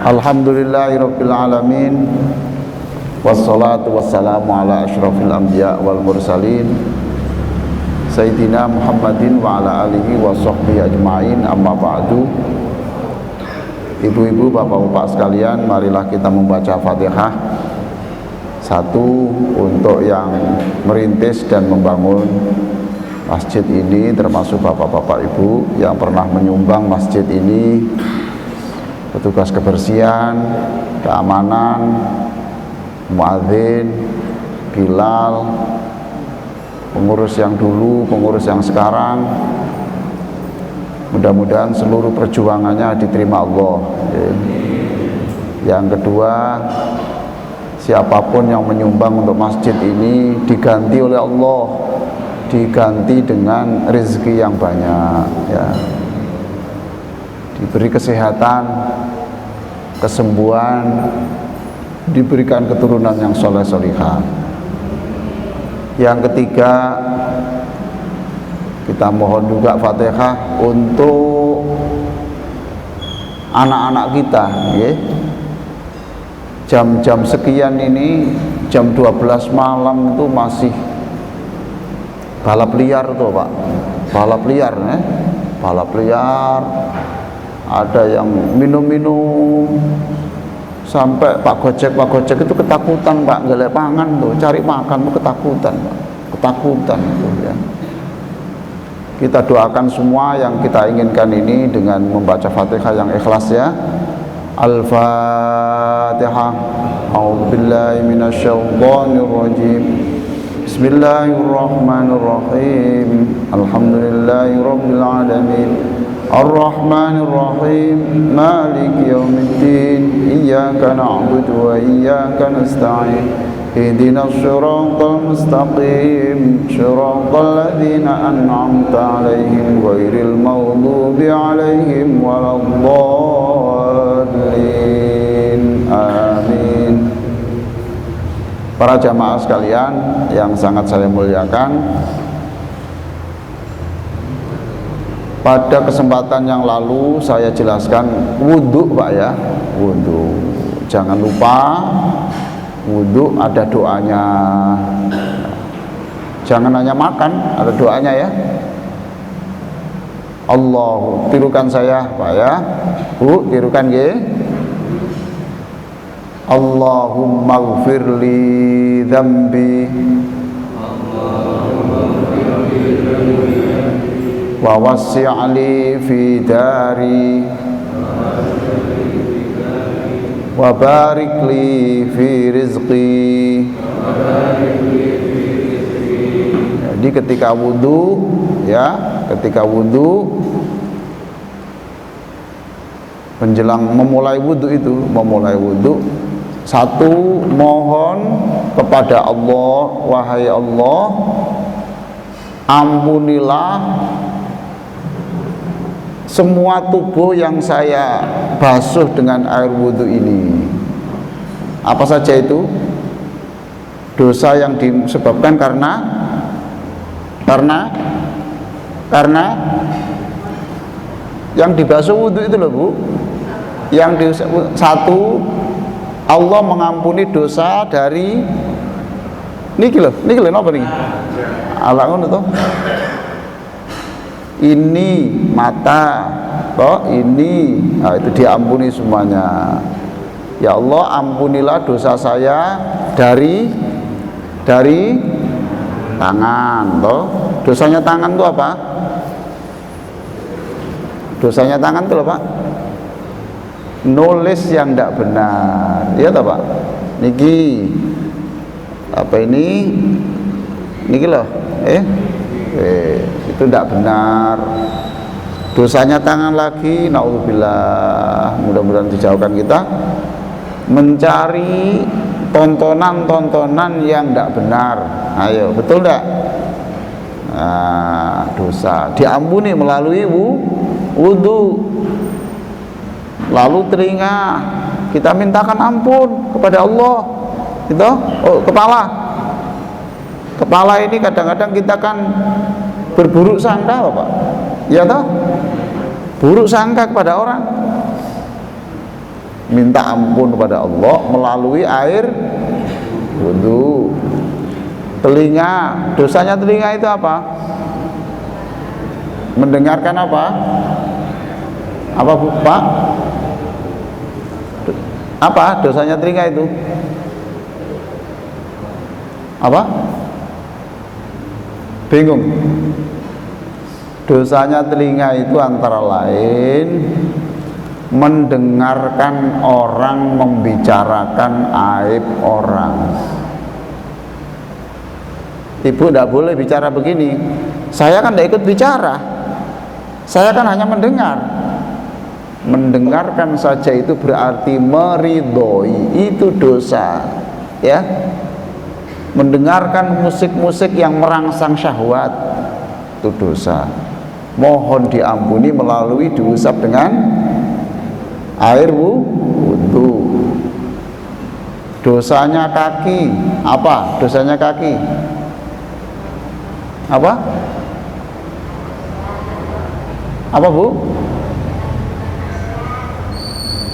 Alhamdulillahirabbil alamin. Wassalatu wassalamu ala asyrafil anbiya wal mursalin Sayyidina Muhammadin wa ala alihi wa sahbihi ajma'in, amma ba'du. Ibu-ibu, bapak-bapak sekalian, marilah kita membaca Fatihah. Satu, untuk yang merintis dan membangun masjid ini, termasuk bapak-bapak ibu yang pernah menyumbang masjid ini, petugas kebersihan, keamanan, muadzin, Bilal, pengurus yang dulu, pengurus yang sekarang. Mudah-mudahan seluruh perjuangannya diterima Allah. Yang kedua, siapapun yang menyumbang untuk masjid ini diganti oleh Allah, diganti dengan rezeki yang banyak, ya. Diberi kesehatan, kesembuhan, diberikan keturunan yang soleh-solihah. Yang ketiga, kita mohon juga Fatihah untuk anak-anak kita, ya. Jam-jam sekian ini, jam 12 malam itu masih balap liar tuh, Pak. Balap liar, ya. Balap liar. Ada yang minum-minum sampai Pak Gojek itu ketakutan, Pak, gelek pangan tuh, cari makan tuh ketakutan, Pak. Ketakutan itu, ya. Kita doakan semua yang kita inginkan ini dengan membaca Fatihah yang ikhlas, ya. Al-Fatihah. A'udzubillahi minasyaitonirrajim. Bismillahirrahmanirrahim. Alhamdulillahirabbil alamin. Ar-Rahmanir-Rahim. Maliki yaumiddin. Iyyaka na'budu wa iyyaka nasta'in. Ihdinas siratal mustaqim, siratal ladzina an'amta 'alaihim ghairil maghdubi 'alaihim waladdallin. Amin. Para jamaah sekalian yang sangat saya muliakan, pada kesempatan yang lalu saya jelaskan wudhu, Pak, ya. Wudhu, jangan lupa wudhu ada doanya. Jangan hanya makan, ada doanya, ya. Allah, tirukan saya, Pak, ya. Bu, tirukan, ya. Allahumma ghfirli dzambi wa wasi'li fi dari wa barik li fi rizqi. Jadi ketika wudu, ya, ketika wudu, menjelang memulai wudu itu, memulai wudu, satu, mohon kepada Allah, wahai Allah, ampunilah semua tubuh yang saya basuh dengan air wudhu ini. Apa saja itu? Dosa yang disebabkan karena yang dibasuh wudhu itu loh, Bu. Satu, Allah mengampuni dosa dari niki loh napa niki? Ala ngono to. Ini mata, toh ini, nah, itu diampuni semuanya. Ya Allah, ampunilah dosa saya dari tangan, toh. Dosanya tangan itu apa? Dosanya tangan itu loh, Pak, nulis yang tidak benar, ya toh, Pak. Niki apa ini? Niki loh, itu tidak benar. Dosanya tangan lagi, naudzubillah, mudah-mudahan dijauhkan kita mencari tontonan-tontonan yang tidak benar. Ayo, betul tidak? Nah, dosa diampuni melalui wudu. Lalu telinga, kita mintakan ampun kepada Allah. Itu, kepala ini kadang-kadang kita kan berburuk sangka, Bapak, ya toh, buruk sangka kepada orang. minta ampun kepada Allah melalui air wudu. Telinga, dosanya telinga itu apa? Mendengarkan apa? Apa Pak? Apa dosanya telinga itu? Apa? Bingung? Dosanya telinga itu antara lain mendengarkan orang membicarakan aib orang. Ibu tidak boleh bicara begini, saya kan tidak ikut bicara, saya kan hanya mendengar. Mendengarkan saja itu berarti meridhoi, itu dosa, ya. Mendengarkan musik-musik yang merangsang syahwat, itu dosa. Mohon diampuni melalui diusap dengan air wudu. Dosanya kaki, apa dosanya kaki? Apa? Apa Bu?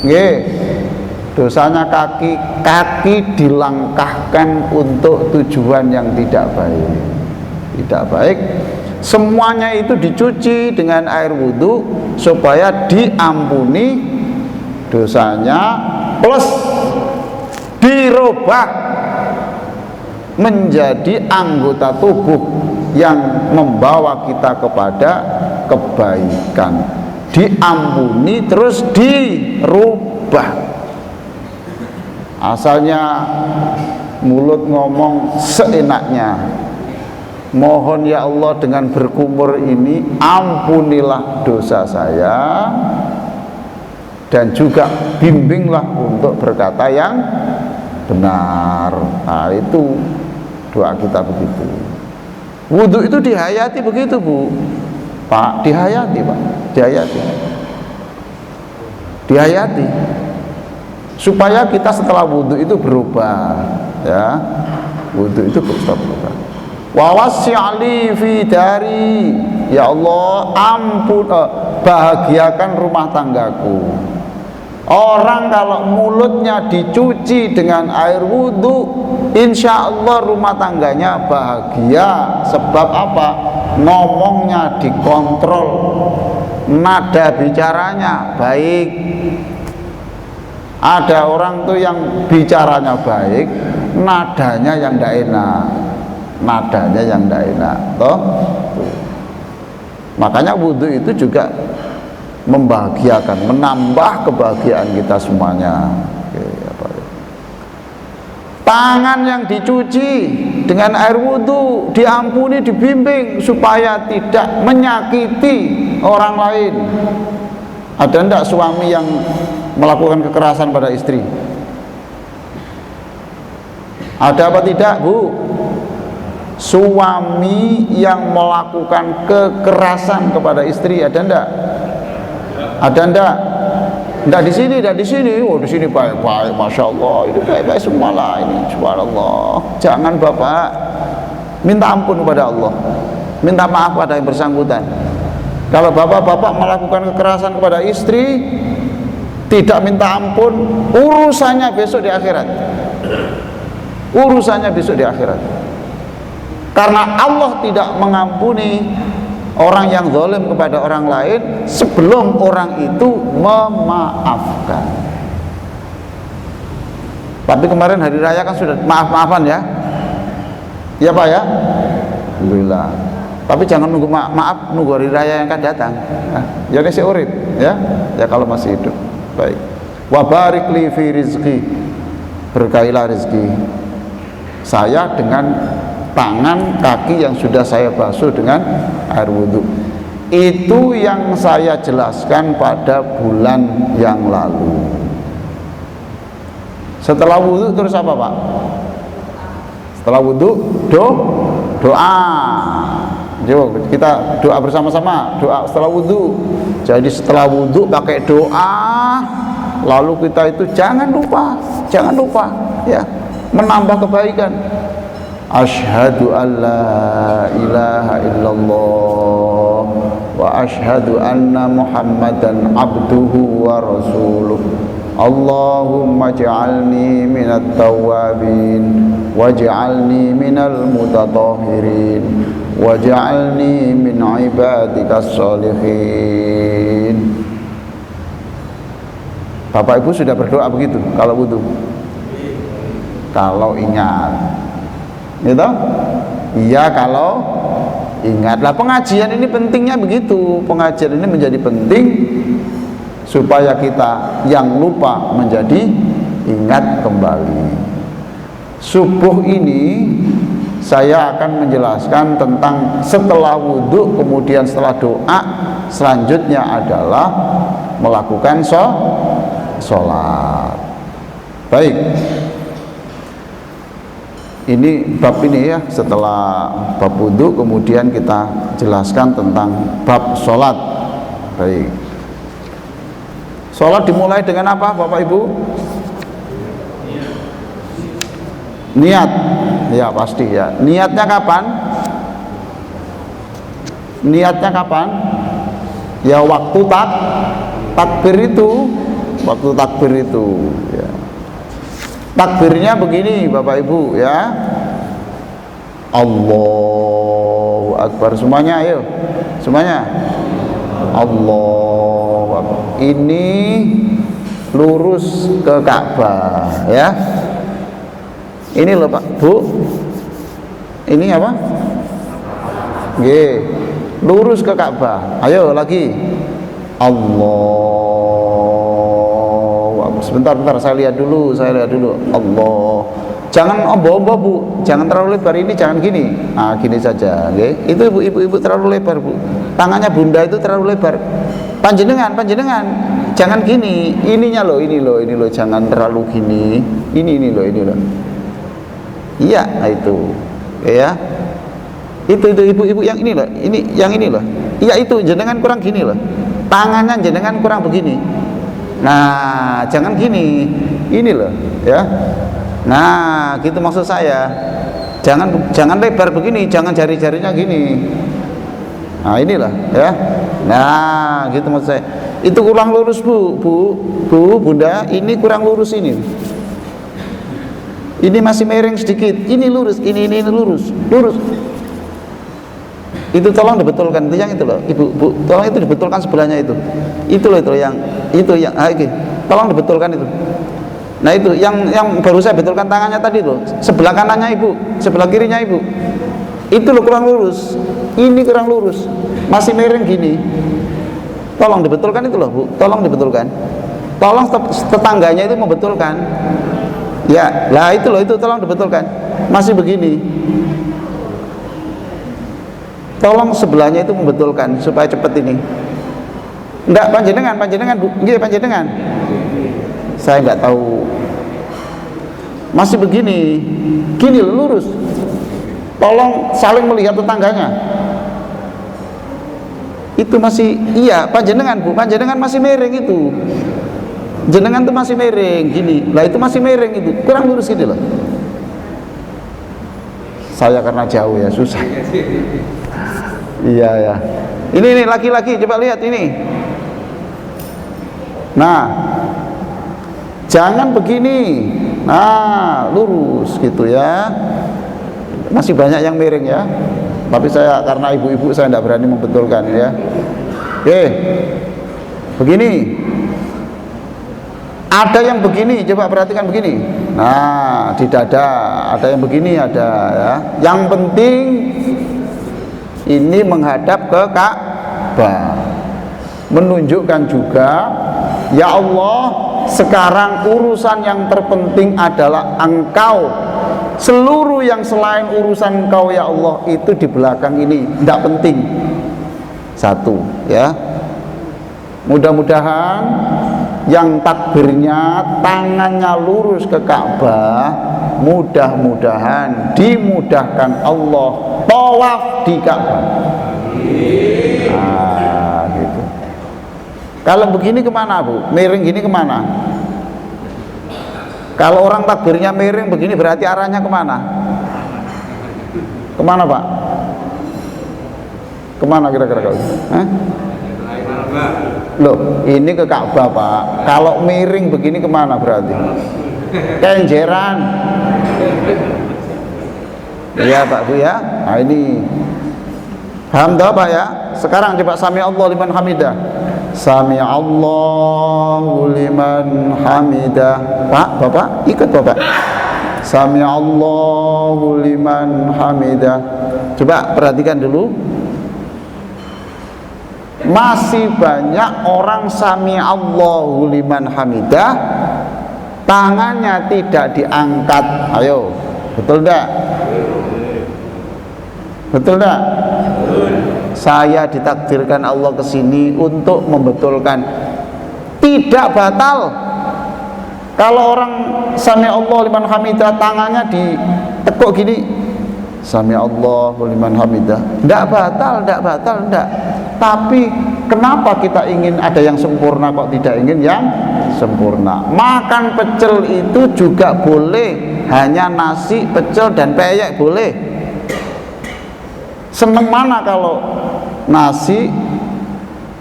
Nggih. Dosanya kaki dilangkahkan untuk tujuan yang tidak baik. Tidak baik. Semuanya itu dicuci dengan air wudu supaya diampuni dosanya, plus dirubah menjadi anggota tubuh yang membawa kita kepada kebaikan. Diampuni terus dirubah. Asalnya mulut ngomong seenaknya, mohon ya Allah dengan berkumur ini ampunilah dosa saya, dan juga bimbinglah untuk berkata yang benar. Nah, itu doa kita begitu. Wudhu itu dihayati begitu Bu Pak, dihayati Pak, dihayati supaya kita setelah wudhu itu berubah, ya. Wudhu itu berubah. Wa wasi'ali fi dari, ya Allah ampun, bahagiakan rumah tanggaku. Orang kalau mulutnya dicuci dengan air wudhu, insya Allah rumah tangganya bahagia. Sebab apa? Ngomongnya dikontrol, nada bicaranya baik. Ada orang tuh yang bicaranya baik, nadanya yang tidak enak, toh. Makanya wudhu itu juga membahagiakan, menambah kebahagiaan kita semuanya. Tangan yang dicuci dengan air wudhu diampuni, dibimbing supaya tidak menyakiti orang lain. Ada enggak suami yang melakukan kekerasan pada istri? Ada apa tidak Bu? Suami yang melakukan kekerasan kepada istri, ada enggak? Ada enggak? Enggak di sini, enggak di sini. Oh, di sini baik-baik, masya Allah. Itu baik-baik semua lah ini, subhanallah. Jangan Bapak minta ampun kepada Allah, minta maaf pada yang bersangkutan. Kalau bapak-bapak melakukan kekerasan kepada istri, tidak minta ampun, urusannya besok di akhirat. Urusannya besok di akhirat. Karena Allah tidak mengampuni orang yang zalim kepada orang lain sebelum orang itu memaafkan. Tapi kemarin hari raya kan sudah maaf-maafan ya. Ya Pak ya? Alhamdulillah. Tapi jangan nunggu maaf nunggu hari raya yang akan datang. Nah, ya ini urip ya. Ya kalau masih hidup. Baik. Wa barik li fi rizqi. Berkailah rezeki saya dengan tangan kaki yang sudah saya basuh dengan air wudhu. Itu yang saya jelaskan pada bulan yang lalu. Setelah wudhu terus apa Pak? Setelah wudhu doa. Yuk kita doa bersama-sama, doa setelah wudhu. Jadi setelah wudhu pakai doa, lalu kita itu jangan lupa ya, menambah kebaikan. Asyhadu an la ilaha illallah wa asyhadu anna Muhammadan abduhu wa rasuluh. Allahumma ij'alni minat tawwabin waj'alni minal mutatahhirin waj'alni min ibadikas sholihin. Bapak Ibu sudah berdoa begitu kalau wudu? Kalau ingat, gitu? Iya kalau ingat. Lah pengajian ini pentingnya begitu. Pengajian ini menjadi penting supaya kita yang lupa menjadi ingat kembali. Subuh ini saya akan menjelaskan tentang setelah wudhu, kemudian setelah doa, selanjutnya adalah melakukan sholat. Baik, ini bab ini ya, setelah bab wudhu kemudian kita jelaskan tentang bab sholat. Baik, sholat dimulai dengan apa Bapak Ibu? Niat. Ya pasti ya. Niatnya kapan? Niatnya kapan? Ya waktu takbir itu. Waktu takbir itu ya. Takbirnya begini Bapak Ibu ya. Allahu Akbar. Semuanya ayo. Semuanya. Allahu Akbar. Ini lurus ke Ka'bah ya. Ini loh Pak, Bu. Ini apa? G. Lurus ke Ka'bah. Ayo lagi. Allah. Sebentar, saya lihat dulu. Allah. Jangan ombo-ombo Bu. Jangan terlalu lebar, ini jangan gini. Nah, gini saja, oke. Itu ibu terlalu lebar, Bu. Tangannya Bunda itu terlalu lebar. Panjenengan. Jangan gini. Ini loh. Jangan terlalu gini. Ini loh. Iya, itu. Ya. Itu ibu yang ini loh. Yang ini loh. Iya itu, jenengan kurang gini loh. Tangannya jenengan kurang begini. Nah, jangan gini. Ini loh, ya. Nah, gitu maksud saya. Jangan lebar begini, jangan jari-jarinya gini. Nah, inilah, ya. Nah, gitu maksud saya. Itu kurang lurus, Bu, Bunda, ini kurang lurus ini. Ini masih miring sedikit, ini lurus, ini lurus. Itu tolong dibetulkan, itu yang itu loh, Ibu, Bu, tolong itu dibetulkan sebelahnya itu. Itu loh yang okay. Tolong dibetulkan itu. Nah itu yang baru saya betulkan tangannya tadi loh, sebelah kanannya Ibu, sebelah kirinya Ibu. Itu loh kurang lurus. Ini kurang lurus. Masih miring gini. Tolong dibetulkan itu loh, Bu. Tolong dibetulkan. Tolong tetangganya itu membetulkan. Ya, lah itu loh, itu tolong dibetulkan. Masih begini. Tolong sebelahnya itu membetulkan supaya cepat ini. Enggak, panjenengan, Bu. Nggih, panjenengan. Saya enggak tahu. Masih begini. Gini lurus. Tolong saling melihat tetangganya. Itu masih iya, panjenengan, Bu. Panjenengan masih miring itu. Jenengan tuh masih miring gini. Lah itu masih miring itu. Kurang lurus gini loh. Saya karena jauh ya, susah. Iya ya. Ini laki-laki, coba lihat ini. Nah, jangan begini. Nah, lurus gitu ya. Masih banyak yang miring ya. Tapi saya karena ibu-ibu saya tidak berani membetulkan ya. Oke. Begini. Ada yang begini, coba perhatikan begini. Nah, di dada ada yang begini, ada ya. Yang penting ini menghadap ke Ka'bah. Menunjukkan juga, ya Allah, sekarang urusan yang terpenting adalah Engkau. Seluruh yang selain urusan Engkau ya Allah itu di belakang ini tidak penting. Satu, ya. Mudah-mudahan yang takbirnya tangannya lurus ke Ka'bah, mudah-mudahan dimudahkan Allah tawaf di Ka'bah. Nah, gitu. Kalau begini kemana, Bu? Miring gini kemana? Kalau orang takbirnya miring begini berarti arahnya kemana? Kemana Pak? Kemana kira-kira kalau? Loh, ini ke Ka'bah Pak. Kalau miring begini kemana berarti? Kenjeran. Iya Pak Bu ya. Nah ini paham toh Pak ya? Sekarang coba sami Allah liman hamidah. Sami Allahu liman hamidah. Pak, Bapak ikut Bapak. Sami Allahu liman hamidah. Coba perhatikan dulu. Masih banyak orang sami Allahu liman hamidah, tangannya tidak diangkat. Ayo, betul enggak? Betul enggak? Saya ditakdirkan Allah ke sini untuk membetulkan, tidak batal. Kalau orang sami Allah liman hamidah tangannya ditekuk gini, sami Allah liman hamidah, tidak batal, tidak batal, tidak. Tapi kenapa kita ingin ada yang sempurna kok tidak ingin yang sempurna? Makan pecel itu juga boleh, hanya nasi, pecel dan peyek boleh. Seneng mana kalau nasi,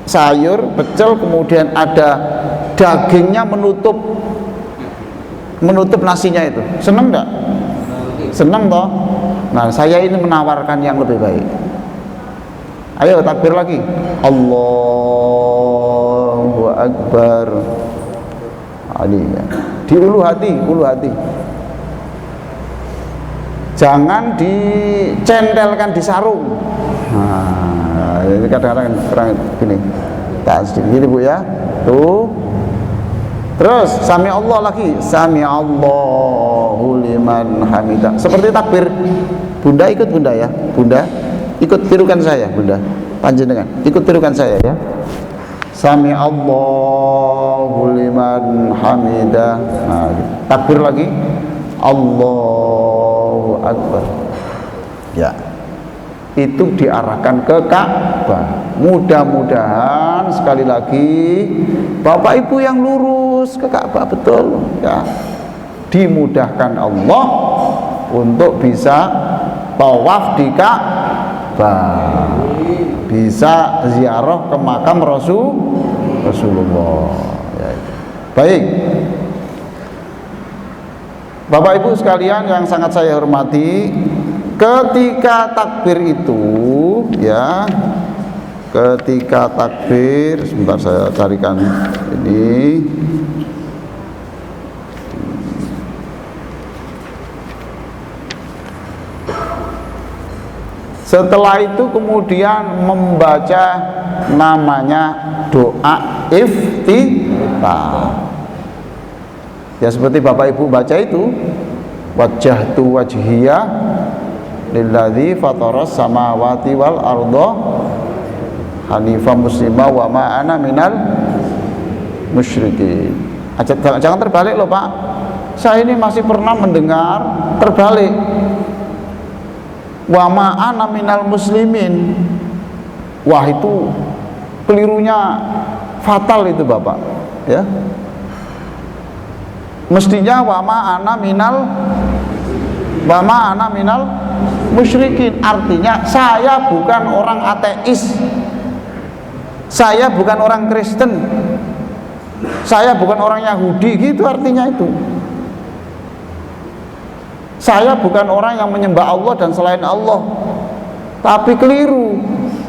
sayur, pecel, kemudian ada dagingnya menutup nasinya itu? Seneng enggak? Seneng toh? Nah, saya ini menawarkan yang lebih baik. Ayo takbir lagi. Allahu Akbar. Ini ya. Di ulu hati, ulu hati. Jangan dicentelkan di sarung. Nah, ini kadang-kadang kurang gini. Tak sedikit gini Bu ya. Tuh. Terus sami Allah lagi. Sami Allahu liman hamidah. Seperti takbir. Bunda ikut Bunda ya. Bunda ikut tirukan saya Bunda, panjenengan ikut tirukan saya ya. Sami Allahu liman hamidah. Nah, takbir lagi. Allahu Akbar. Ya, itu diarahkan ke Ka'bah. Mudah-mudahan sekali lagi Bapak Ibu yang lurus ke Ka'bah, betul ya, dimudahkan Allah untuk bisa tawaf di Ka'bah, bisa ziarah ke makam Rasulullah ya. Baik Bapak Ibu sekalian yang sangat saya hormati, ketika takbir itu ya, ketika takbir, sebentar saya carikan ini. Setelah itu kemudian membaca namanya doa iftitah. Ya seperti Bapak Ibu baca itu, wajjahtu wajhiya lilladzi fataras samawati wal arda hanifan muslima wa ma ana minal musyrikin. Jangan terbalik loh Pak. Saya ini masih pernah mendengar terbalik. Wa ma ana minal muslimin. Wah, itu kelirunya fatal itu Bapak ya. Mestinya wa ma ana minal musyrikin. Artinya saya bukan orang ateis, saya bukan orang Kristen, saya bukan orang Yahudi, gitu artinya itu. Saya bukan orang yang menyembah Allah dan selain Allah. Tapi keliru.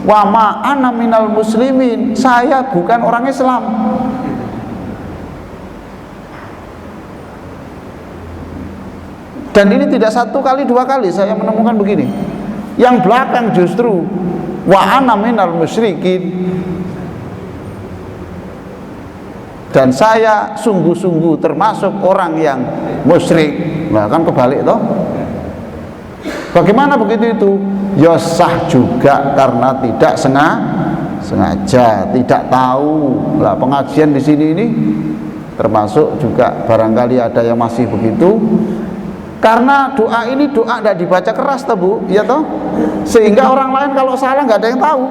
Wa ma ana minal muslimin. Saya bukan orang Islam. Dan ini tidak satu kali, dua kali saya menemukan begini. Yang belakang justru wa ana minal musyrikin. Dan saya sungguh-sungguh termasuk orang yang musyrik. Nah kan kebalik toh. Bagaimana begitu itu? Ya sah juga karena tidak sengaja, tidak tahu. Lah pengajian di sini ini termasuk juga barangkali ada yang masih begitu. Karena doa ini doa tidak dibaca keras toh Bu, ya toh? Sehingga orang lain kalau salah nggak ada yang tahu.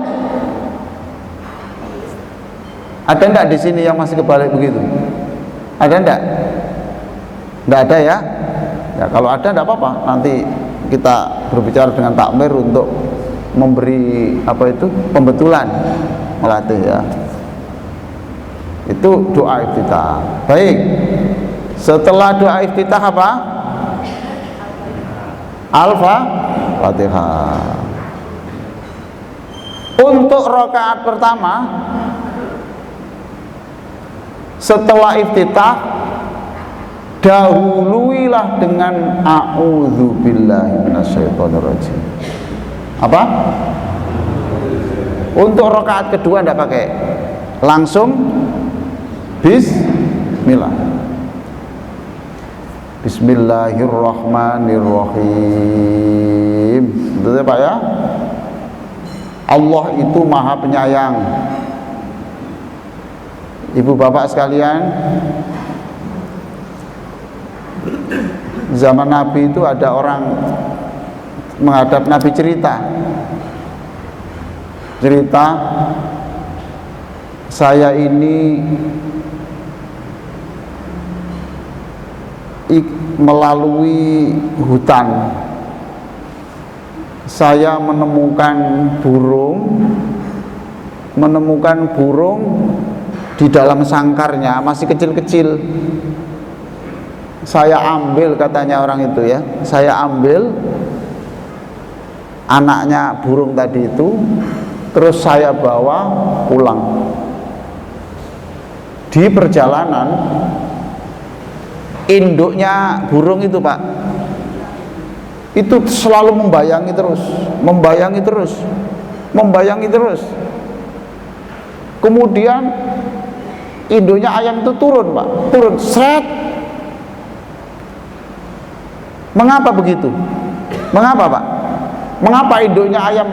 Ada enggak di sini yang masih kebalik begitu? Ada enggak? Enggak ada ya? Ya kalau ada enggak apa-apa. Nanti kita berbicara dengan takmir untuk memberi apa itu pembetulan, melatih ya. Itu doa iftitah. Baik. Setelah doa iftitah apa? Al-Fatihah. Untuk rakaat pertama setelah iftitah, dahuluilah dengan a'udzubillahi minasyaitonirrajim. Apa? Untuk rakaat kedua tidak pakai, langsung bismillah. Bismillahirrahmanirrahim. Betul ya Pak ya? Allah itu maha penyayang. Ibu bapak sekalian, zaman Nabi itu ada orang menghadap Nabi cerita, saya ini melalui hutan, saya menemukan burung di dalam sangkarnya, masih kecil-kecil. Saya ambil, katanya orang itu ya, saya ambil anaknya burung tadi itu, terus saya bawa pulang. Di perjalanan, induknya burung itu Pak, itu selalu membayangi terus. Kemudian induknya ayam itu turun Pak, seret. Mengapa begitu? Mengapa Pak? Mengapa induknya ayam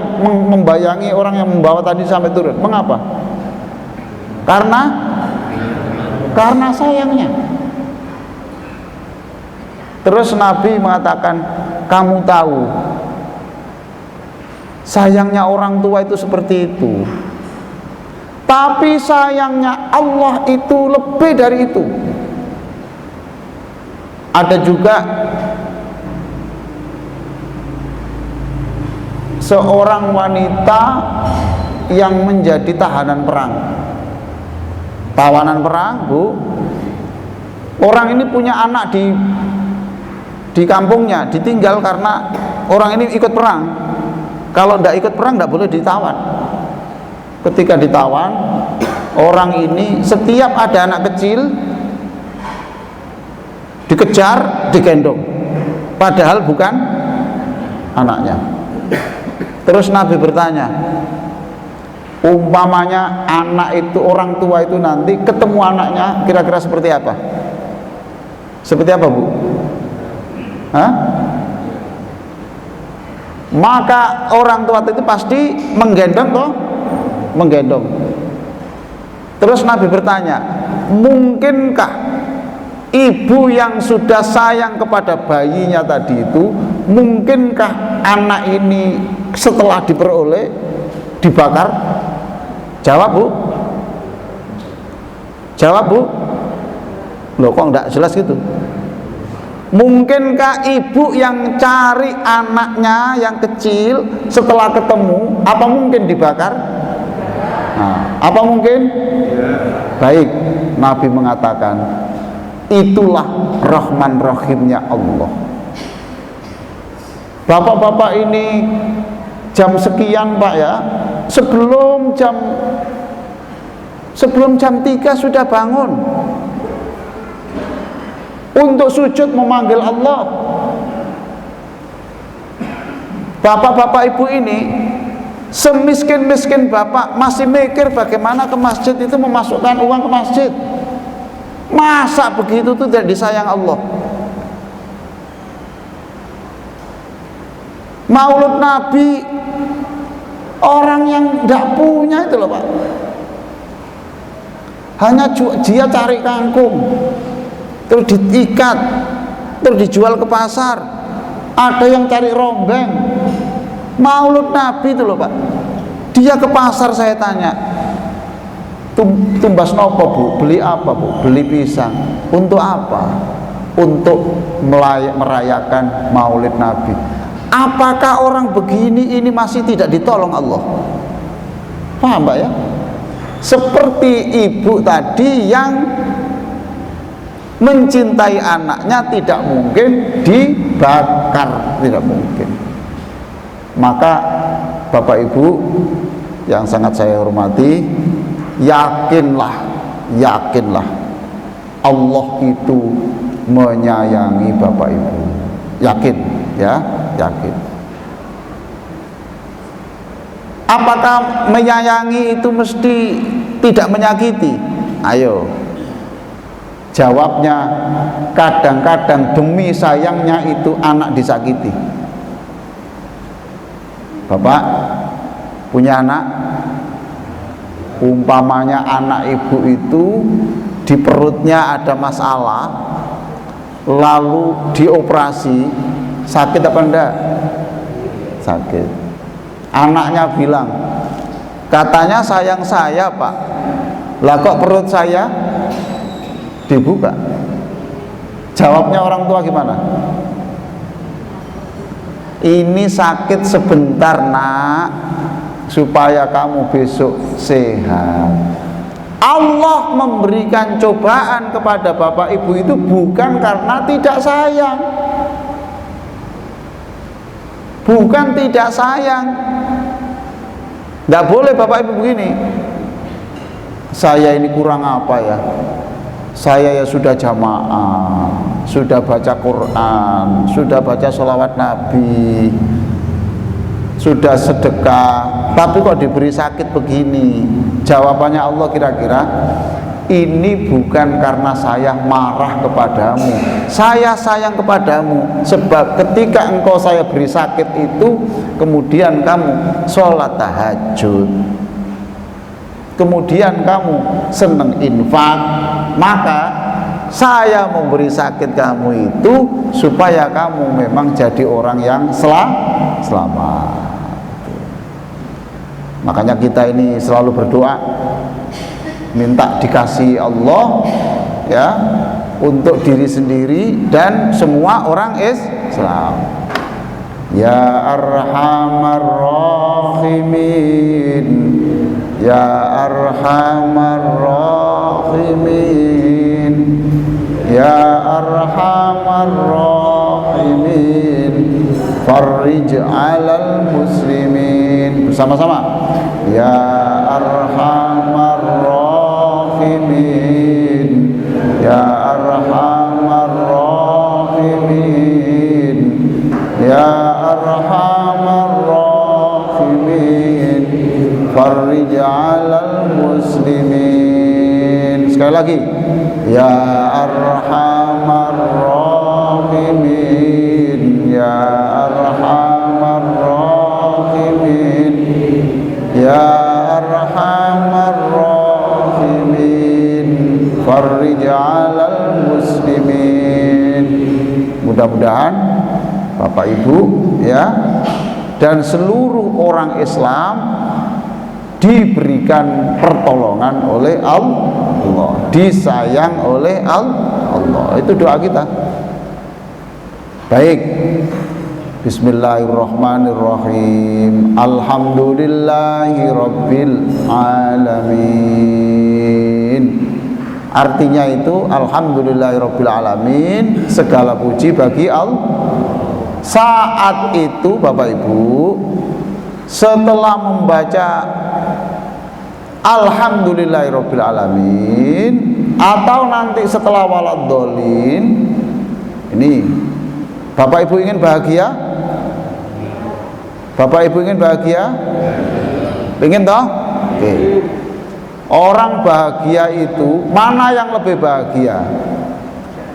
membayangi orang yang membawa tadi sampai turun? Mengapa? Karena sayangnya. Terus Nabi mengatakan, kamu tahu sayangnya orang tua itu seperti itu, tapi sayangnya Allah itu lebih dari itu. Ada juga seorang wanita yang menjadi tahanan perang, Bu. Orang ini punya anak di kampungnya, ditinggal karena orang ini ikut perang. Kalau tidak ikut perang tidak boleh ditawan. Ketika ditawan, orang ini setiap ada anak kecil dikejar, digendong, padahal bukan anaknya. Terus Nabi bertanya, umpamanya anak itu, orang tua itu nanti ketemu anaknya, kira-kira seperti apa? Seperti apa Bu? Hah? Maka orang tua itu pasti menggendong toh? Menggendong. Terus Nabi bertanya, mungkinkah ibu yang sudah sayang kepada bayinya tadi itu, mungkinkah anak ini setelah diperoleh dibakar? Jawab Bu. Loh kok enggak jelas gitu? Mungkinkah ibu yang cari anaknya yang kecil setelah ketemu, apa mungkin dibakar? Nah, apa mungkin? Baik, Nabi mengatakan itulah Rahman Rahimnya Allah. Bapak-bapak ini jam sekian Pak ya, sebelum jam 3 sudah bangun untuk sujud memanggil Allah. Bapak-bapak ibu ini semiskin-miskin bapak masih mikir bagaimana ke masjid itu memasukkan uang ke masjid. Masa begitu tuh tidak disayang Allah? Maulud Nabi, orang yang tidak punya itu loh Pak, hanya dia cari kangkung terus diikat terus dijual ke pasar. Ada yang cari rombeng. Maulud Nabi itu loh Pak, dia ke pasar, saya tanya, tumbas nopo Bu, beli apa Bu? Beli pisang. Untuk apa? Untuk merayakan Maulid Nabi. Apakah orang begini ini masih tidak ditolong Allah? Paham Mbak ya? Seperti ibu tadi yang mencintai anaknya tidak mungkin dibakar, tidak mungkin. Maka Bapak Ibu yang sangat saya hormati, yakinlah Allah itu menyayangi Bapak Ibu. Yakin, ya, yakin. Apakah menyayangi itu mesti tidak menyakiti? Ayo, jawabnya kadang-kadang demi sayangnya itu anak disakiti. Bapak punya anak, umpamanya anak ibu itu di perutnya ada masalah, lalu dioperasi, sakit apa enggak? Sakit. Anaknya bilang, katanya sayang saya Pak, lah kok perut saya dibuka? Jawabnya orang tua gimana? Ini sakit sebentar nak, supaya kamu besok sehat. Allah memberikan cobaan kepada bapak ibu itu bukan karena tidak sayang, bukan tidak sayang. Tidak boleh bapak ibu begini, saya ini kurang apa ya, saya ya sudah jamaah, sudah baca Quran, sudah baca sholawat Nabi, sudah sedekah, tapi kok diberi sakit begini. Jawabannya Allah kira-kira, ini bukan karena saya marah kepadamu, saya sayang kepadamu. Sebab ketika engkau saya beri sakit itu, kemudian kamu sholat tahajud, kemudian kamu seneng infak, maka saya memberi sakit kamu itu supaya kamu memang jadi orang yang selamat. Makanya kita ini selalu berdoa, minta dikasih Allah ya, untuk diri sendiri dan semua orang Islam. Ya Arhamar Rahimin, Ya Arhamar Rahimin, Ya Arhamar Rahimin, farrij 'alal muslimin. Bersama-sama. Ya Arhamar Rahimin, Ya Arhamar Rahimin, Ya Arhamar Rahimin, farrij 'alal muslimin. Sekali lagi. Ya Arhamar Rahimin, Ya Arhamar Rahimin, Ya Arhamar Rahimin, farrij 'alal muslimin. Mudah-mudahan Bapak Ibu ya, dan seluruh orang Islam diberikan pertolongan oleh Allah, disayang oleh Allah. Itu doa kita. Baik, bismillahirrahmanirrahim. Alhamdulillahi rabbil alamin. Artinya itu alhamdulillahi rabbil alamin, segala puji bagi Allah. Saat itu Bapak Ibu, setelah membaca alhamdulillahi rabbil alamin, atau nanti setelah waladhdallin, ini Bapak Ibu ingin bahagia? Bapak Ibu ingin bahagia? Ingin toh? Oke. Orang bahagia itu mana yang lebih bahagia?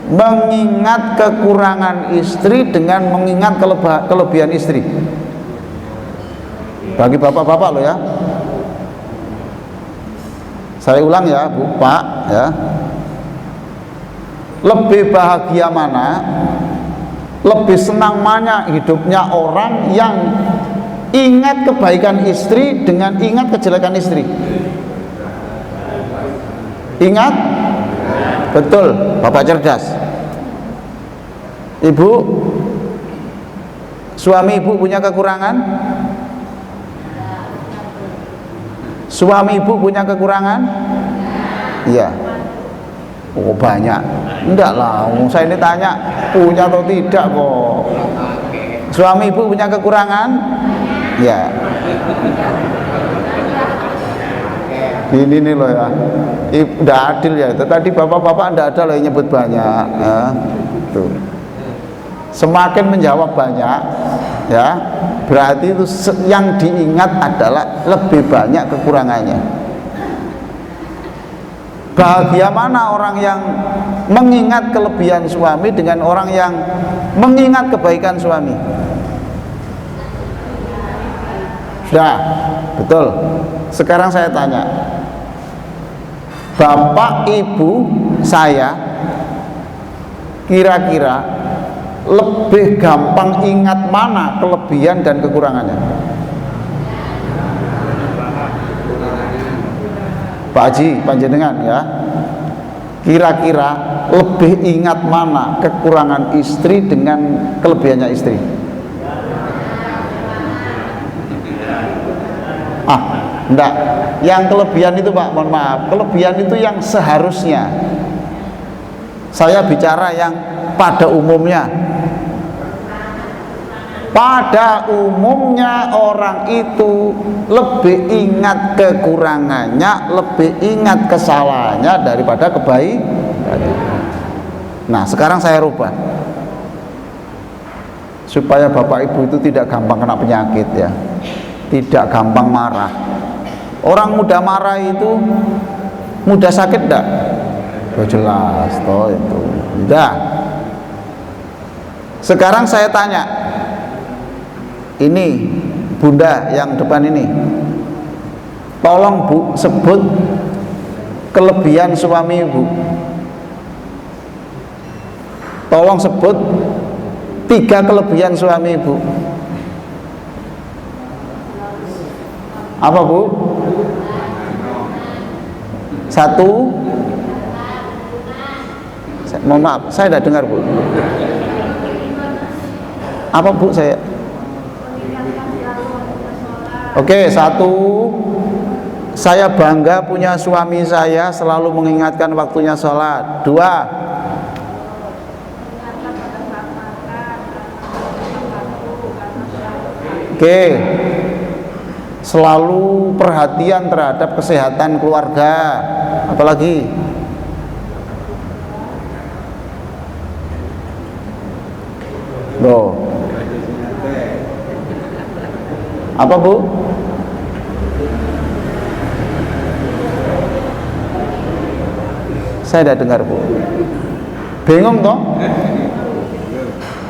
Mengingat kekurangan istri dengan mengingat kelebihan istri. Bagi bapak-bapak loh ya. Saya ulang ya, Bu, Pak ya. Lebih bahagia mana? Lebih senang mana hidupnya orang yang ingat kebaikan istri dengan ingat kejelekan istri? Ingat? Betul, Bapak cerdas. Ibu, suami ibu punya kekurangan? Suami ibu punya kekurangan? Iya. Oh banyak. Enggak lah, saya ini tanya punya atau tidak kok. Suami ibu punya kekurangan? Ya. Ini nih loh ya, udah adil ya. Tadi bapak-bapak enggak ada loh yang nyebut banyak. Ya. Tuh. Semakin menjawab banyak, ya berarti itu yang diingat adalah lebih banyak kekurangannya. Bahagia mana orang yang mengingat kelebihan suami dengan orang yang mengingat kebaikan suami? Sudah, betul. Sekarang saya tanya, bapak ibu saya kira-kira lebih gampang ingat mana kelebihan dan kekurangannya? Pak Haji, panjenengan ya, kira-kira lebih ingat mana kekurangan istri dengan kelebihannya istri? Enggak, yang kelebihan itu Pak, mohon maaf, kelebihan itu yang seharusnya. Saya bicara yang pada umumnya. Pada umumnya orang itu lebih ingat kekurangannya, lebih ingat kesalahannya daripada kebaikannya. Nah sekarang saya rubah supaya bapak ibu itu tidak gampang kena penyakit ya, tidak gampang marah. Orang mudah marah itu mudah sakit enggak? Oh jelas toh itu. Udah. Sekarang saya tanya, ini bunda yang depan ini, tolong bu sebut kelebihan suami ibu. Tolong sebut 3 kelebihan suami ibu. Apa bu? 1. Mohon maaf, saya tidak dengar bu. Apa bu saya? Oke, 1, saya bangga punya suami saya selalu mengingatkan waktunya sholat. 2, oke, selalu perhatian terhadap kesehatan keluarga. Apalagi? Loh, apa bu? Saya tidak dengar bu. Bingung toh?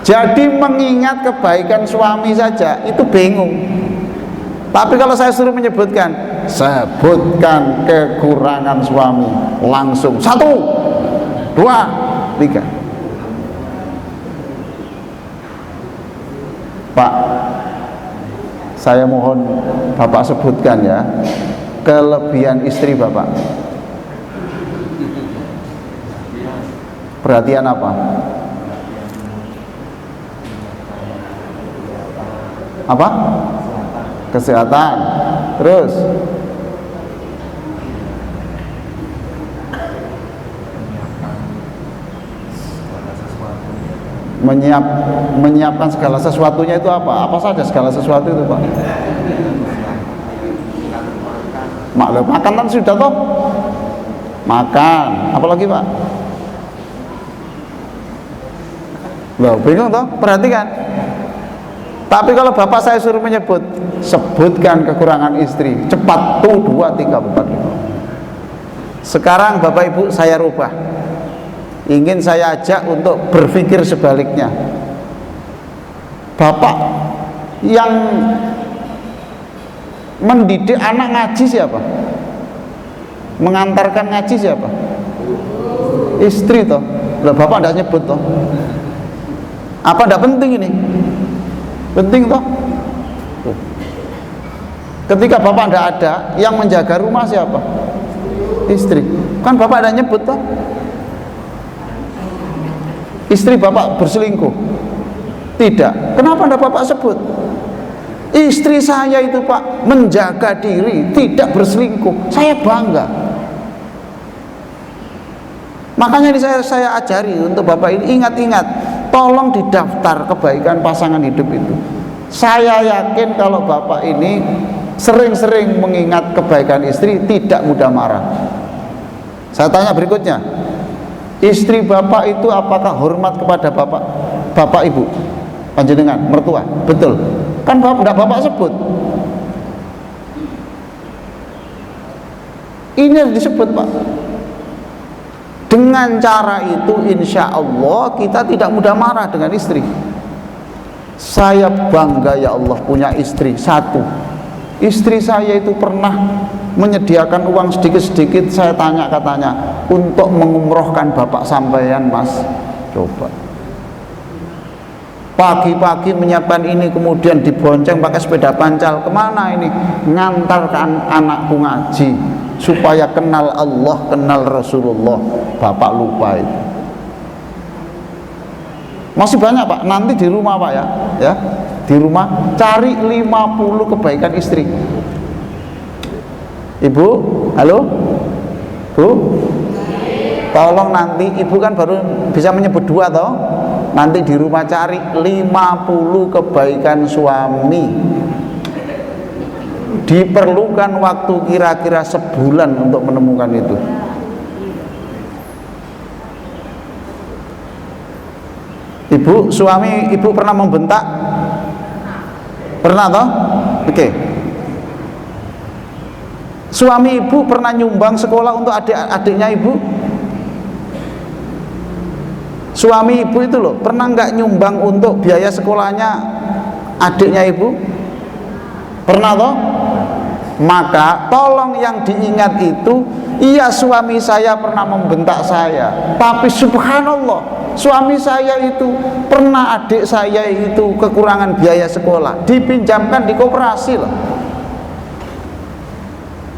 Jadi mengingat kebaikan suami saja itu bingung. Tapi kalau saya suruh menyebutkan, sebutkan kekurangan suami, langsung 1, 2, 3. Pak, saya mohon bapak sebutkan ya kelebihan istri bapak. Perhatian apa? Apa? Kesehatan. Terus menyiapkan segala sesuatunya itu apa? Apa saja segala sesuatu itu Pak? Makan kan sudah toh? Makan. Apalagi Pak? Loh, bingung toh? Perhatikan. Tapi kalau bapak saya suruh menyebut, sebutkan kekurangan istri, cepat tuh 2, 3, 4, 5. Sekarang bapak ibu saya rubah, ingin saya ajak untuk berpikir sebaliknya. Bapak yang mendidik anak ngaji siapa? Mengantarkan ngaji siapa? Istri toh. Lah bapak tidak nyebut toh. Apa tidak penting ini? Penting toh. Ketika bapak tidak ada, yang menjaga rumah siapa? Istri. Kan bapak tidak nyebut toh. Istri bapak berselingkuh? Tidak. Kenapa tidak bapak sebut? Istri saya itu Pak menjaga diri, tidak berselingkuh. Saya bangga. Makanya ini saya ajari untuk Bapak ini, ingat-ingat, tolong didaftar kebaikan pasangan hidup itu. Saya yakin kalau Bapak ini sering-sering mengingat kebaikan istri, tidak mudah marah. Saya tanya berikutnya, istri Bapak itu apakah hormat kepada Bapak Ibu panjenengan, mertua? Betul. Kan Bapak sebut. Ini harus disebut Pak. Dengan cara itu insya Allah kita tidak mudah marah dengan istri. Saya bangga ya Allah punya istri satu. Istri saya itu pernah menyediakan uang sedikit-sedikit. Saya tanya katanya untuk mengumrohkan bapak sampean Mas. Coba pagi-pagi menyiapkan ini, kemudian dibonceng pakai sepeda pancal. Kemana ini? Ngantarkan anakku ngaji supaya kenal Allah, kenal Rasulullah. Bapak lupa itu. Masih banyak Pak, nanti di rumah Pak ya, di rumah cari 50 kebaikan istri. Ibu, halo Bu, tolong nanti Ibu kan baru bisa menyebut 2 toh. Nanti di rumah cari 50 kebaikan suami. Diperlukan waktu kira-kira sebulan untuk menemukan itu. Ibu, suami Ibu pernah membentak? Pernah toh? Oke. Suami Ibu pernah nyumbang sekolah untuk adik-adiknya Ibu? Suami Ibu itu loh, pernah nggak nyumbang untuk biaya sekolahnya adiknya Ibu? Pernah toh? Maka tolong yang diingat itu, iya suami saya pernah membentak saya, tapi subhanallah suami saya itu pernah adik saya itu kekurangan biaya sekolah, dipinjamkan di koperasi loh.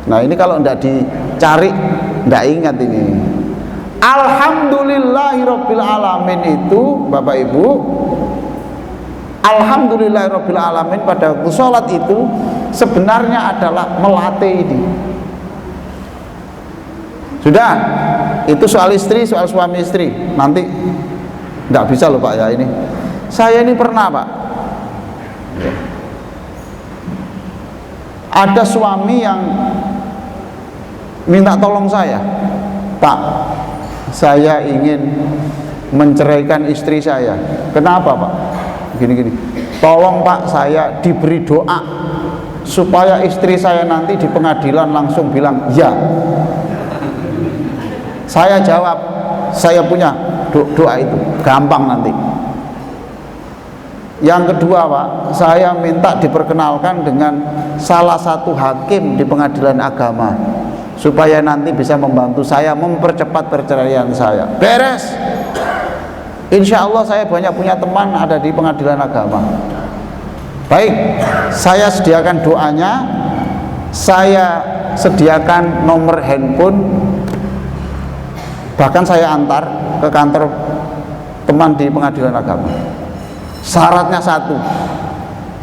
Nah ini kalau tidak dicari, tidak ingat ini. Alhamdulillahirabbil alamin itu Bapak Ibu, alhamdulillahirabbil alamin pada waktu sholat itu sebenarnya adalah melatih ini. Sudah, itu soal istri, soal suami istri. Nanti tidak bisa loh Pak ya ini. Saya ini pernah Pak, ada suami yang minta tolong saya, Pak, saya ingin menceraikan istri saya. Kenapa Pak? Gini-gini. Tolong Pak, saya diberi doa supaya istri saya nanti di pengadilan langsung bilang ya. Saya jawab, saya punya doa itu, gampang nanti. Yang kedua Pak, saya minta diperkenalkan dengan salah satu hakim di pengadilan agama supaya nanti bisa membantu saya mempercepat perceraian saya. Beres. Insya Allah saya banyak punya teman ada di pengadilan agama. Baik, saya sediakan doanya, saya sediakan nomor handphone, bahkan saya antar ke kantor teman di pengadilan agama. Syaratnya satu,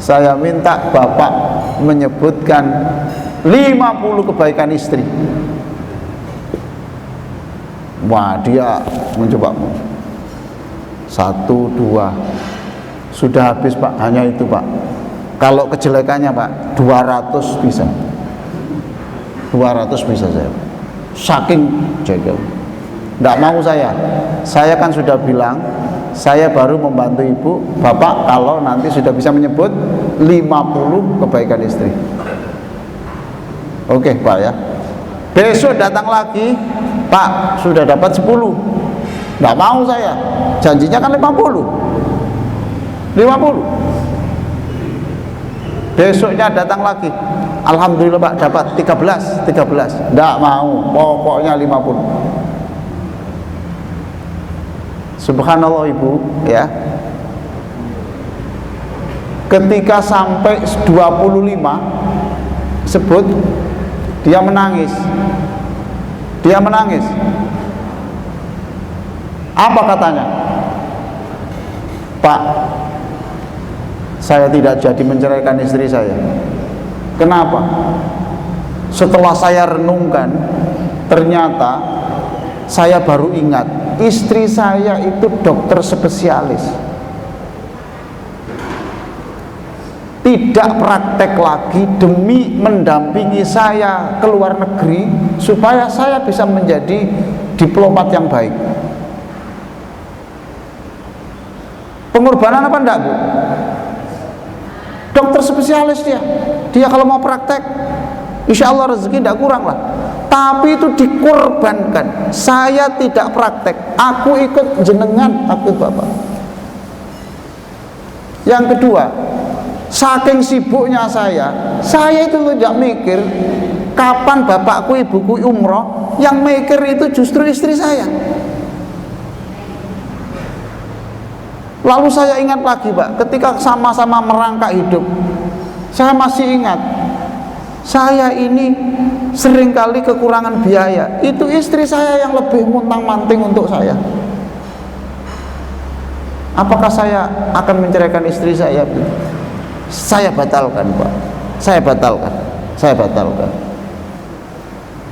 saya minta Bapak menyebutkan 50 kebaikan istri. Wah, dia mencoba 1, 2, sudah habis Pak, hanya itu Pak. Kalau kejelekannya Pak 200 bisa, 200 bisa saya, saking jegel. Tidak mau saya kan sudah bilang saya baru membantu Ibu Bapak kalau nanti sudah bisa menyebut 50 kebaikan istri. Oke Pak ya. Besok datang lagi, Pak sudah dapat 10. Tidak mau saya, janjinya kan 50. Besoknya datang lagi, alhamdulillah Pak dapat 13. Tidak mau, pokoknya 50. Subhanallah Ibu ya. Ketika sampai 25 sebut, dia menangis. Apa katanya? Pak, saya tidak jadi menceraikan istri saya. Kenapa? Setelah saya renungkan, ternyata saya baru ingat, istri saya itu dokter spesialis, tidak praktek lagi demi mendampingi saya ke luar negeri supaya saya bisa menjadi diplomat yang baik. Pengorbanan apa enggak, Bu? Dokter spesialis dia kalau mau praktek insya Allah rezeki enggak kurang lah, tapi itu dikorbankan. Saya tidak praktek, aku ikut jenengan, aku ikut Bapak. Yang kedua, saking sibuknya saya itu tidak mikir kapan bapakku ibuku umroh, yang mikir itu justru istri saya. Lalu saya ingat lagi, Pak, ketika sama-sama merangkak hidup, saya masih ingat, saya ini seringkali kekurangan biaya, itu istri saya yang lebih muntang-manting untuk saya. Apakah saya akan menceraikan istri saya? Saya batalkan, Pak. Saya batalkan.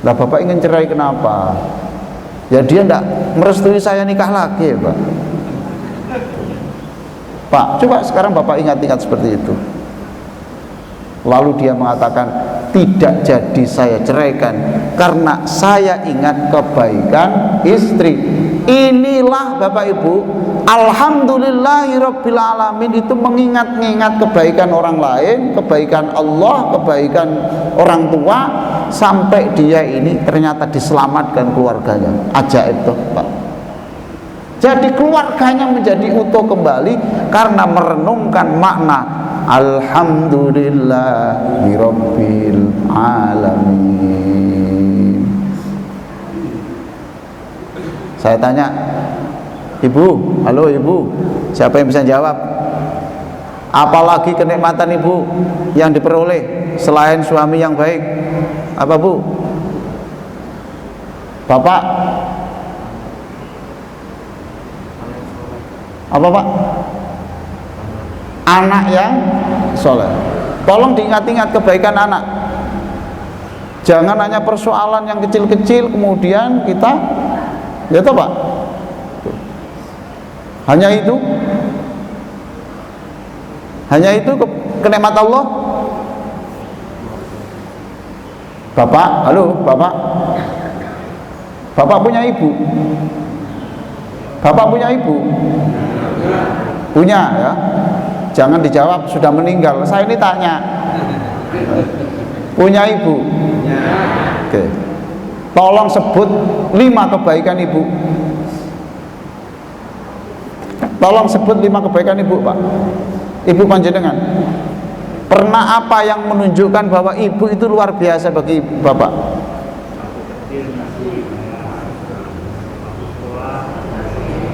Lah Bapak ingin cerai kenapa? Ya dia tidak merestui saya nikah lagi, Pak. Pak, coba sekarang Bapak ingat-ingat seperti itu. Lalu dia mengatakan, tidak jadi saya ceraikan karena saya ingat kebaikan istri. Inilah Bapak Ibu, alhamdulillahirabbil alamin, itu mengingat-ingat kebaikan orang lain, kebaikan Allah, kebaikan orang tua, sampai dia ini ternyata diselamatkan keluarganya. Ajaib toh, Pak. Jadi keluarganya menjadi utuh kembali karena merenungkan makna alhamdulillahirabbil alamin. Saya tanya, Ibu, halo Ibu, siapa yang bisa jawab? Apalagi kenikmatan Ibu yang diperoleh selain suami yang baik? Apa, Bu? Bapak? Apa, Pak? Anak yang soleh. Tolong diingat-ingat kebaikan anak. Jangan hanya persoalan yang kecil-kecil kemudian kita, ya toh, Pak? Hanya itu kenikmat Allah. Bapak, halo Bapak. Bapak punya ibu? Bapak punya ibu? Punya, ya. Jangan dijawab sudah meninggal. Saya ini tanya. Punya ibu? Oke. Tolong sebut 5 kebaikan ibu. Tolong sebut 5 kebaikan ibu, Pak. Ibu panjenengan. Pernah apa yang menunjukkan bahwa ibu itu luar biasa bagi Bapak?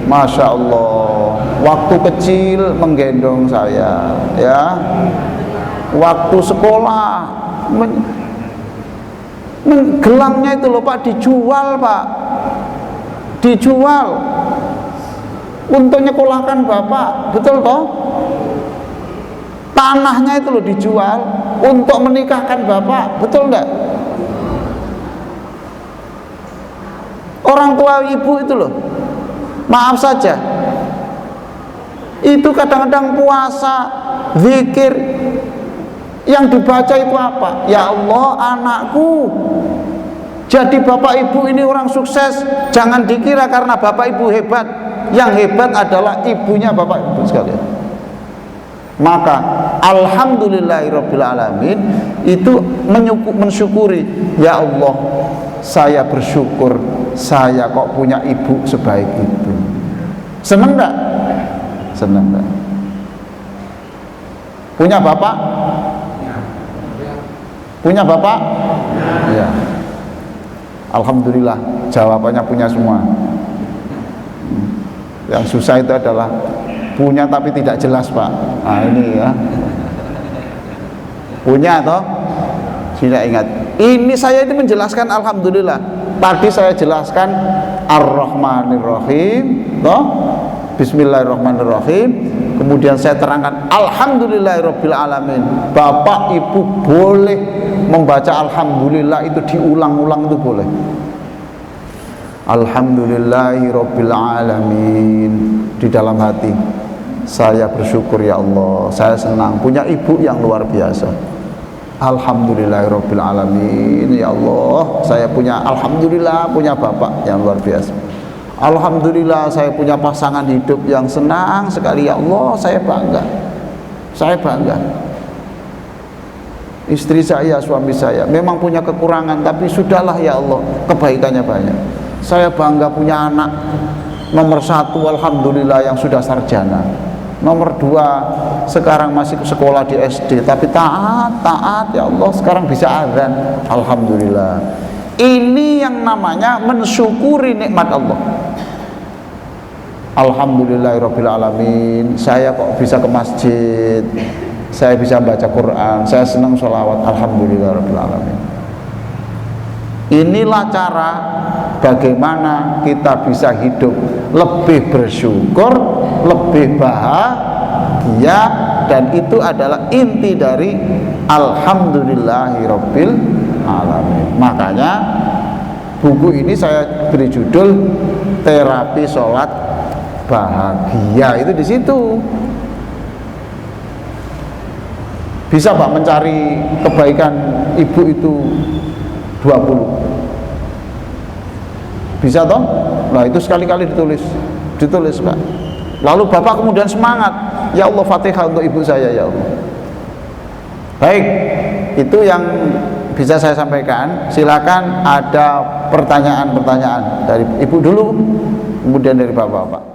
Masya Allah, waktu kecil menggendong saya, ya. Waktu sekolah, gelangnya itu loh, Pak, dijual, Pak, dijual untuk nyekolahkan Bapak, betul toh? Tanahnya itu loh dijual untuk menikahkan Bapak, betul enggak? Orang tua ibu itu loh, maaf saja, itu kadang-kadang puasa, zikir, yang dibaca itu apa? Ya Allah, anakku jadi bapak ibu ini orang sukses. Jangan dikira karena bapak ibu hebat, yang hebat adalah ibunya bapak ibu sekalian. Maka alhamdulillahirabbil alamin, itu mensyukuri, ya Allah, saya bersyukur saya kok punya ibu sebaik itu. Senang enggak? Senang enggak? Punya bapak? Punya bapak? Ya. Alhamdulillah, jawabannya punya semua. Yang susah itu adalah punya tapi tidak jelas, Pak. Nah ini ya. Punya toh? Tidak ingat. Ini saya itu menjelaskan alhamdulillah. Tadi saya jelaskan Ar-Rahmanir Rahim, toh? Bismillahirrahmanirrahim, kemudian saya terangkan Alhamdulillahirabbil alamin. Bapak Ibu boleh membaca alhamdulillah itu diulang-ulang, itu boleh. Alhamdulillahirabbil alamin, di dalam hati saya bersyukur ya Allah, saya senang punya ibu yang luar biasa. Alhamdulillahirabbil alamin, ya Allah, saya punya, alhamdulillah punya bapak yang luar biasa. Alhamdulillah saya punya pasangan hidup yang senang sekali, ya Allah, saya bangga. Saya bangga. Istri saya, suami saya memang punya kekurangan, tapi sudahlah ya Allah, kebaikannya banyak. Saya bangga punya anak nomor 1, alhamdulillah, yang sudah sarjana. Nomor 2 sekarang masih ke sekolah di SD, tapi taat ya Allah, sekarang bisa azan, alhamdulillah. Ini yang namanya mensyukuri nikmat Allah. Alhamdulillahirabbil alamin, saya kok bisa ke masjid, saya bisa baca Quran, saya senang sholawat, alhamdulillahirabbil alamin. Inilah cara bagaimana kita bisa hidup lebih bersyukur, lebih bahagia, dan itu adalah inti dari alhamdulillahirabbil alamin. Makanya buku ini saya beri judul Terapi Sholat Bahagia. Itu di situ bisa Pak mencari kebaikan ibu itu 20. Bisa toh? Nah itu sekali-kali ditulis Pak. Lalu Bapak kemudian semangat, ya Allah, Fatihah untuk ibu saya ya Allah. Baik, itu yang bisa saya sampaikan. Silakan ada pertanyaan-pertanyaan dari ibu dulu, kemudian dari bapak-bapak.